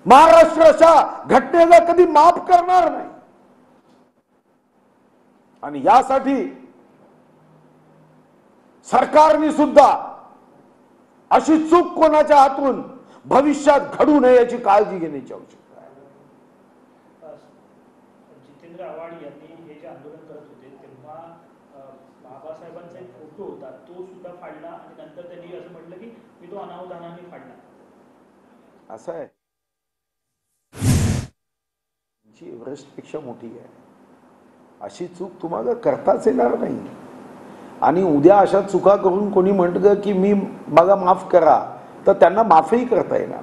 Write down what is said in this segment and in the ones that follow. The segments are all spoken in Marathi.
महाराष्ट्र अशा घटनेला कधी माफ करणार नाही। आणि यासाठी सरकारने सुद्धा अशी चूक कोणाच्या हातून भविष्यात घडू नये याची काळजी घेण्याची आवश्यकता आहे। जितेंद्र आव्हाड यांनी हे जे आंदोलन करत होते तेव्हा बाबासाहेबांचा एक फोटो होता, तो सुद्धा फाडला आणि नंतर त्यांनी असं म्हटलं की मी तो अनावधानाने फाडला। असं आहे, जी एव्हरेस्ट पेक्षा मोठी आहे, अशी चूक तुम्हाला करताच येणार नाही। आणि उद्या अशा चुका करून कोणी म्हणतं की मी बघा माफ करा, तर त्यांना माफही करता येणार।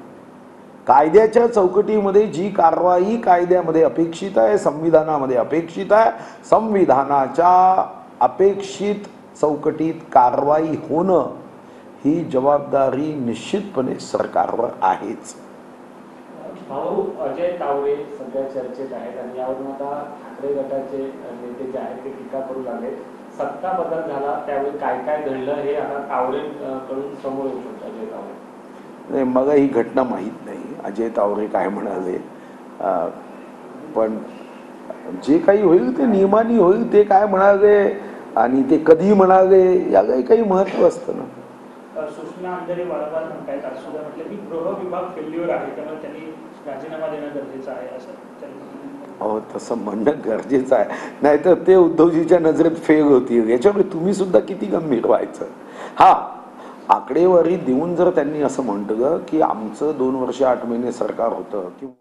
कायद्याच्या चौकटीमध्ये जी कारवाई कायद्यामध्ये अपेक्षित आहे, संविधानामध्ये अपेक्षित आहे, संविधानाच्या अपेक्षित चौकटीत कारवाई होणं ही जबाबदारी निश्चितपणे सरकारवर आहेच। भाऊ अजय तावरे सध्या चर्चेत आहेत आणि यावरून आता ठाकरे गटाचे नेते जे आहेत ते टीका करू लागले। सत्ता बदल झाला त्यावेळी काय काय घडलं हे आता तावरे कडून समोर येऊ शकतं। अजय तावरे नाही, मला ही घटना माहीत नाही अजय तावरे काय म्हणाले, पण जे काही होईल ते नियमाने होईल। ते काय म्हणाले आणि ते कधी म्हणाले याला काही महत्व असतं ना। सुषमा अंधारे वारंवार म्हणतायत, आज सुद्धा म्हटलं की गृह विभाग फेल्युअर आहे, त्यामुळे त्यांनी राजीनामा देणं गरजेचं आहे असं त्यांनी। हो, तसं म्हणणं गरजेचं आहे, नाहीतर ते उद्धवजीच्या नजरेत फेल होतील। याच्यामुळे तुम्ही सुद्धा किती गंभीर व्हायचं। हा, आकडेवारी देऊन जर त्यांनी असं म्हटलं की आमचं 2 वर्ष 8 महिने सरकार होतं किंवा